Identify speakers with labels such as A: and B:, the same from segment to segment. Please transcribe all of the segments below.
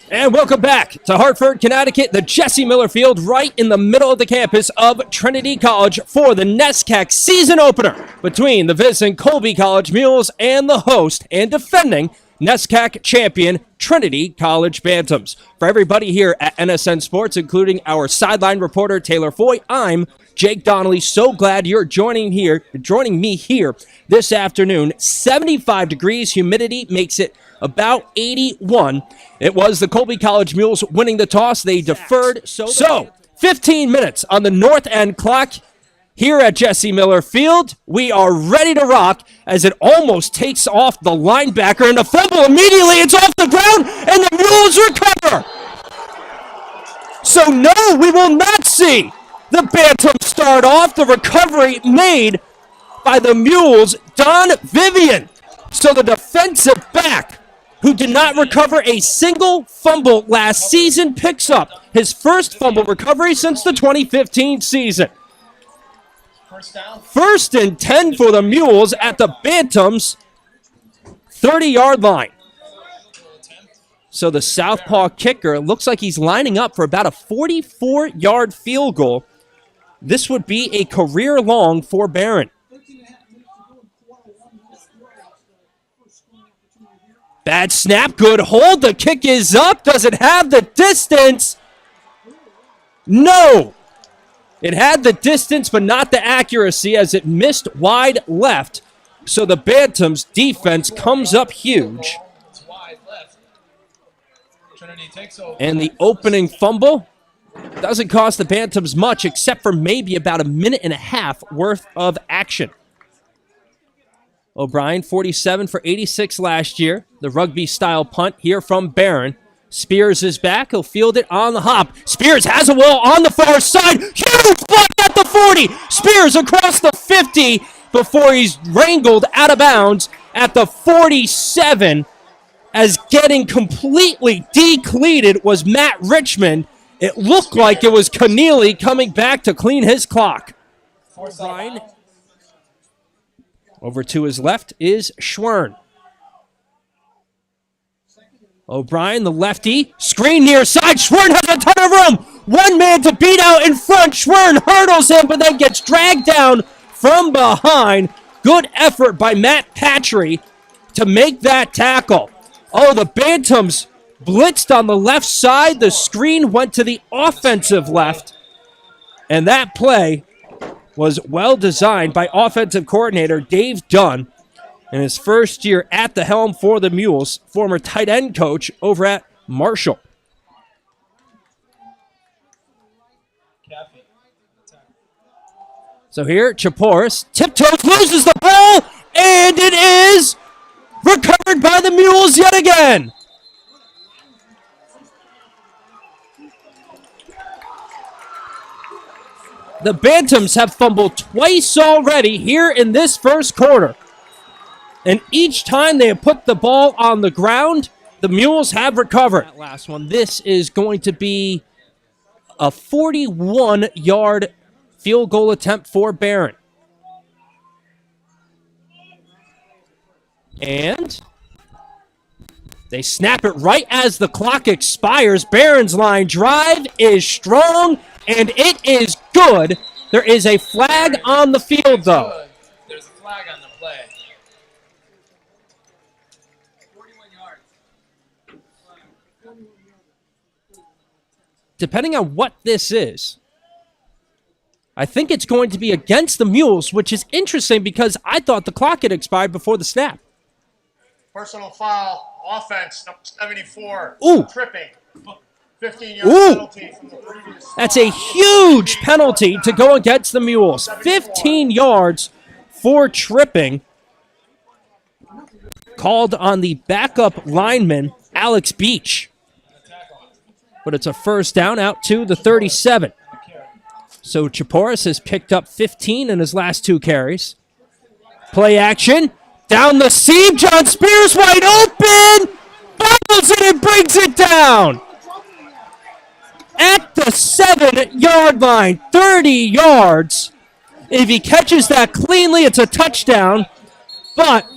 A: And welcome back to Hartford, Connecticut, the Jesse Miller Field, right in the middle of the campus of Trinity College for the NESCAC season opener between the visiting Colby College Mules and the host and defending NESCAC champion Trinity College Bantams. For everybody here at NSN Sports, including our sideline reporter Taylor Foy, I'm Jake Donnelly. So glad you're joining me here this afternoon. 75 degrees, humidity makes it about 81. It was the Colby College Mules winning the toss. They deferred. So 15 minutes on the north end clock here at Jesse Miller Field. We are ready to rock as it almost takes off the linebacker, and the fumble immediately. It's off the ground, and the Mules recover. So no, we will not see the Bantams start off. The recovery made by the Mules, Don Vivian. So the defensive back, who did not recover a single fumble last season, picks up his first fumble recovery since the 2015 season. First and 10 for the Mules at the Bantams' 30-yard line. So the southpaw kicker looks like he's lining up for about a 44-yard field goal. This would be a career long for Barron. Bad snap, good hold. The kick is up. Does it have the distance? No. It had the distance, but not the accuracy, as it missed wide left. So the Bantams defense comes up huge. And the opening fumble doesn't cost the Bantams much, except for maybe about a minute and a half worth of action. O'Brien, 47 for 86 last year. The rugby-style punt here from Barron. Spears is back. He'll field it on the hop. Spears has a wall on the far side. Huge block at the 40. Spears across the 50 before he's wrangled out of bounds at the 47. As getting completely decleated was Matt Richmond. It looked like it was Keneally coming back to clean his clock. O'Brien. Over to his left is Schwern. O'Brien, the lefty, screen near side. Schwern has a ton of room. One man to beat out in front. Schwern hurdles him, but then gets dragged down from behind. Good effort by Matt Patry to make that tackle. Oh, the Bantams blitzed on the left side. The screen went to the offensive left. And that play was well designed by offensive coordinator Dave Dunn in his first year at the helm for the Mules, former tight end coach over at Marshall. So here, Chipourous tiptoes, loses the ball, and it is recovered by the Mules yet again. The Bantams have fumbled twice already here in this first quarter. And each time they have put the ball on the ground, the Mules have recovered. That last one, this is going to be a 41-yard field goal attempt for Barron. And they snap it right as the clock expires. Barron's line drive is strong, and it is good. There is a flag on the field, though.
B: There's a flag on the play.
A: 41 yards. Depending on what this is, I think it's going to be against the Mules, which is interesting because I thought the clock had expired before the snap.
C: Personal foul, offense, number 74.
A: Ooh.
C: Tripping. 15-yard penalty from the previous.
A: That's a huge penalty to go against the Mules. 15 yards for tripping. Called on the backup lineman, Alex Beach. But it's a first down out to the 37. So Chipourous has picked up 15 in his last two carries. Play action. Down the seam. John Spears wide open. Bobbles it and brings it down. At the 7-yard line. 30 yards. If he catches that cleanly, it's a touchdown. But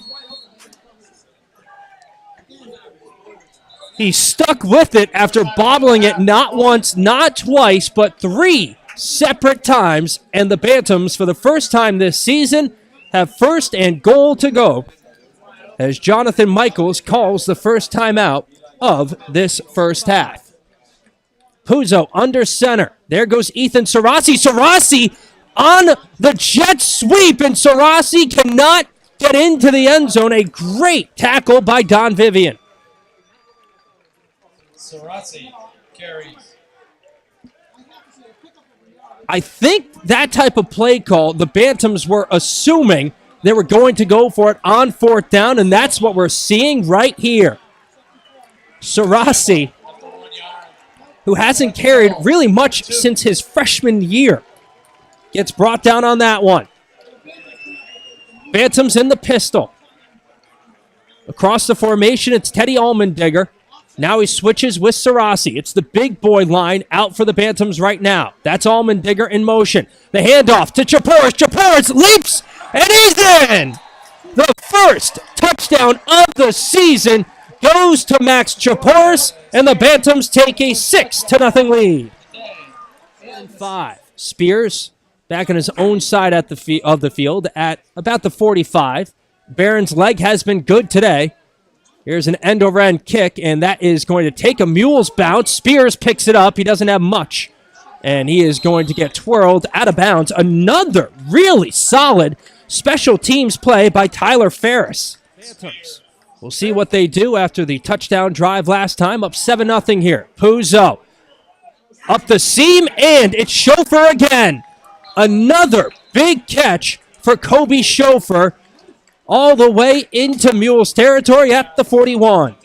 A: He stuck with it after bobbling it not once, not twice, but 3 separate times. And the Bantams, for the first time this season, have first and goal to go as Jonathan Michaels calls the first timeout of this first half. Puzzo under center. There goes Ethan Sarasi. Sarasi on the jet sweep, and Sarasi cannot get into the end zone. A great tackle by Don Vivian.
B: Sarasi carries.
A: I think that type of play call, the Bantams were assuming they were going to go for it on 4th down, and that's what we're seeing right here. Sarasi, who hasn't carried really much since his freshman year, gets brought down on that one. Bantams in the pistol. Across the formation, it's Teddy Allmendigger. Now he switches with Sarasi. It's the big boy line out for the Bantams right now. That's Allmendigger in motion. The handoff to Chipourous. Chipourous leaps, and he's in! The first touchdown of the season goes to Max Chipourous, and the Bantams take a 6-0 lead. 5. Spears back on his own side of the field at about the 45. Barron's leg has been good today. Here's an end-over-end kick, and that is going to take a Mules bounce. Spears picks it up. He doesn't have much, and he is going to get twirled out of bounds. Another really solid special teams play by Tyler Farris. Bantams. We'll see what they do after the touchdown drive last time. Up 7-0 here. Puzzo up the seam, and it's Schofer again. Another big catch for Koby Schofer, all the way into Mules territory at the 41.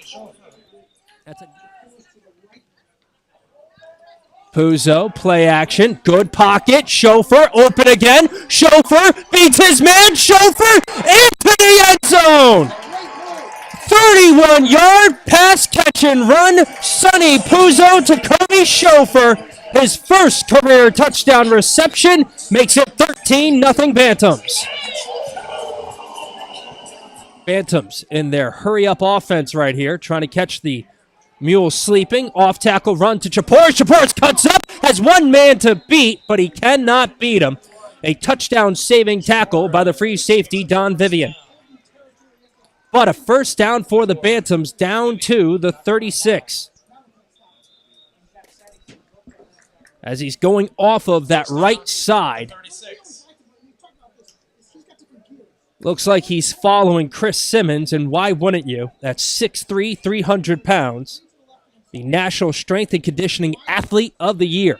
A: Puzzo, play action, good pocket, Schofer, open again, Schofer beats his man, Schofer into the end zone! 31-yard pass, catch, and run, Sonny Puzzo to Koby Schofer. His first career touchdown reception makes it 13-0 Bantams. Bantams in their hurry-up offense right here, trying to catch the Mules sleeping. Off-tackle run to Chipourous. Chipourous cuts up, has one man to beat, but he cannot beat him. A touchdown-saving tackle by the free safety, Don Vivian. But a first down for the Bantams, down to the 36. As he's going off of that right side. Looks like he's following Chris Simmons, and why wouldn't you? That's 6'3", 300 pounds. The National Strength and Conditioning Athlete of the Year.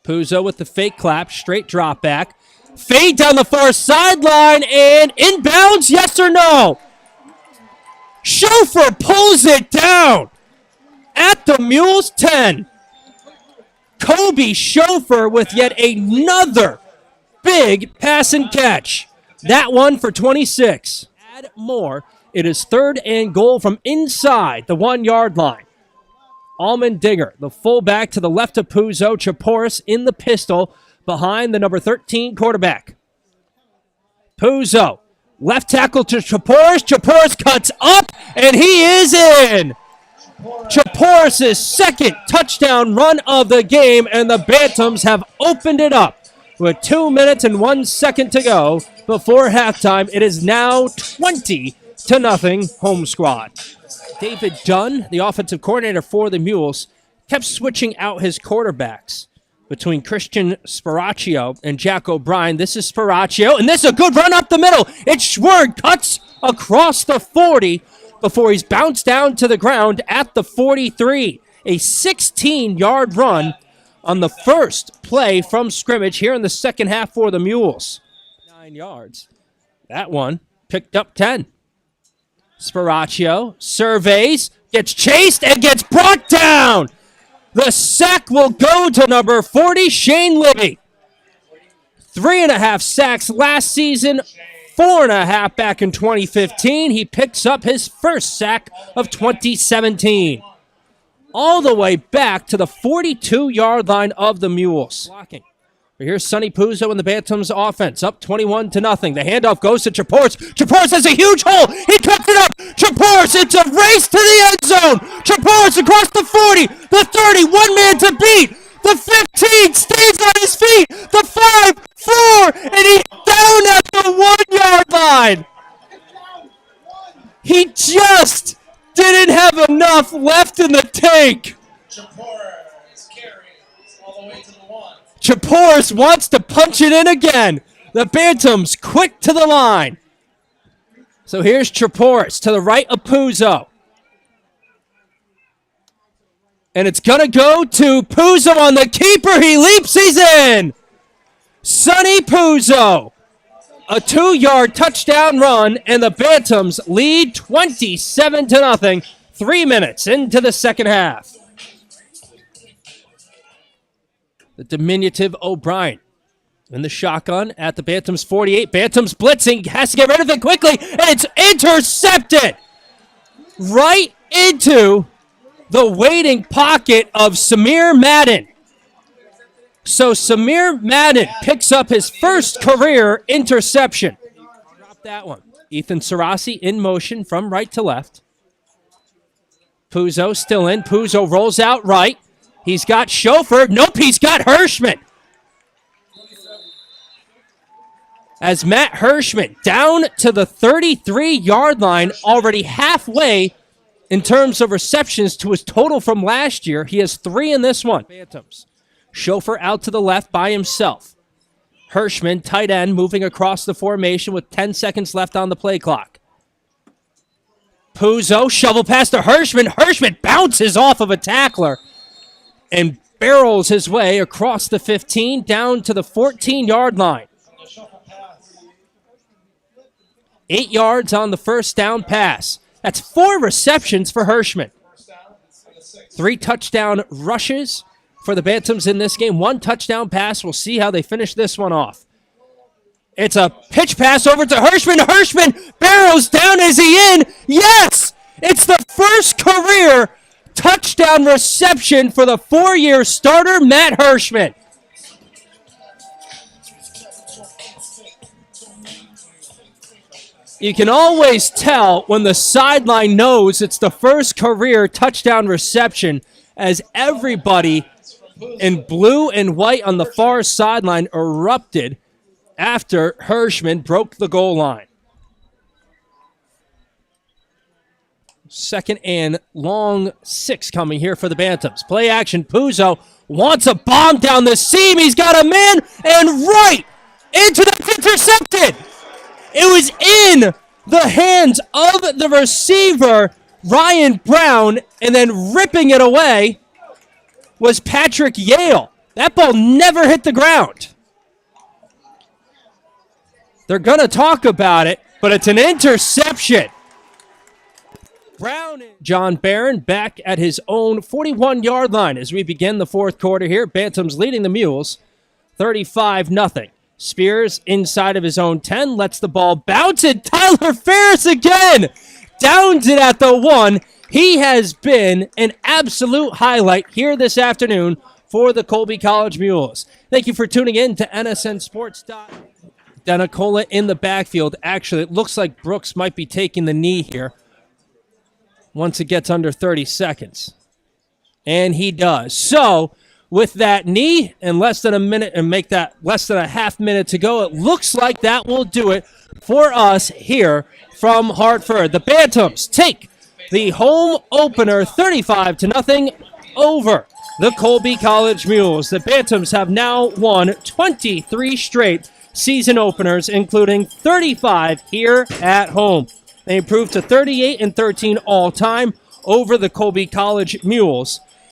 A: Puzzo with the fake clap, straight drop back. Fade down the far sideline, and inbounds, yes or no? Schofer pulls it down at the Mules 10. Koby Schofer with yet another big pass and catch. That one for 26. Add more. It is 3rd and goal from inside the 1-yard line. Allmendigger, the fullback to the left of Puzzo. Chipourous in the pistol behind the number 13 quarterback. Puzzo, left tackle to Chipourous. Chipourous cuts up, and he is in. Chipourous' second touchdown run of the game, and the Bantams have opened it up with 2 minutes and 1 second to go before halftime. It is now 20-0 home squad. David Dunn, the offensive coordinator for the Mules, kept switching out his quarterbacks between Christian Spiraccio and Jack O'Brien. This is Spiraccio, and this is a good run up the middle. It's Schwerd, cuts across the 40 before he's bounced down to the ground at the 43. A 16-yard run on the first play from scrimmage here in the second half for the Mules. 9 yards. That one picked up 10. Spiraccio surveys, gets chased, and gets brought down. The sack will go to number 40, Shane Libby. 3.5 sacks last season, 4.5 back in 2015. He picks up his first sack of 2017. All the way back to the 42-yard line of the Mules. Blocking. Here's Sonny Puzzo in the Bantams offense, up 21-0. The handoff goes to Chipourous. Chipourous has a huge hole. He cuts it up. Chipourous, it's a race to the end zone. Chipourous across the 40, the 30, one man to beat. The 15 stays on his feet. The 5, 4, and he's down at the 1 yard line. He just didn't have enough left in the tank.
B: Chipourous carries all the way to the 1.
A: Chipourous wants to punch it in again. The Bantams quick to the line. So here's Chipourous to the right of Puzzo. And it's going to go to Puzzo on the keeper. He leaps, he's in. Sonny Puzzo. A 2-yard touchdown run, and the Bantams lead 27-0, 3 minutes into the second half. The diminutive O'Brien in the shotgun at the Bantams 48. Bantams blitzing, has to get rid of it quickly, and it's intercepted right into the waiting pocket of Samir Madden. So Samir Madden picks up his first career interception. Drop that one. Ethan Sarasi in motion from right to left. Puzzo still in. Puzzo rolls out right. He's got Schofer. Nope, he's got Hirshmen. As Matt Hirshmen down to the 33-yard line, already halfway in terms of receptions to his total from last year. He has 3 in this one. Bantams. Schofer out to the left by himself. Hirshmen, tight end, moving across the formation with 10 seconds left on the play clock. Puzzo, shovel pass to Hirshmen. Hirshmen bounces off of a tackler and barrels his way across the 15 down to the 14-yard line. 8 yards on the first down pass. That's 4 receptions for Hirshmen. 3 touchdown rushes for the Bantams in this game. 1 touchdown pass. We'll see how they finish this one off. It's a pitch pass over to Hirshmen. Hirshmen barrels down. Is he in? Yes! It's the first career touchdown reception for the 4-year starter, Matt Hirshmen. You can always tell when the sideline knows it's the first career touchdown reception, as everybody in blue and white on the far sideline erupted after Hirshmen broke the goal line. 2nd and long 6 coming here for the Bantams. Play action. Puzzo wants a bomb down the seam. He's got a man, and right into the intercepted. It was in the hands of the receiver, Ryan Brown, and then ripping it away was Patrick Yale. That ball never hit the ground. They're going to talk about it, but it's an interception. Brown, John Barron back at his own 41-yard line as we begin the fourth quarter here. Bantams leading the Mules 35-0. Spears inside of his own 10, lets the ball bounce, and Tyler Farris again downs it at the 1. He has been an absolute highlight here this afternoon for the Colby College Mules. Thank you for tuning in to NSN Sports. Denicola in the backfield. Actually, it looks like Brooks might be taking the knee here once it gets under 30 seconds. And he does. So, with that knee and less than a minute, and make that less than a half minute to go, it looks like that will do it for us here from Hartford. The Bantams take the home opener 35-0 over the Colby College Mules. The Bantams have now won 23 straight season openers, including 35 here at home. They improved to 38-13 all time over the Colby College Mules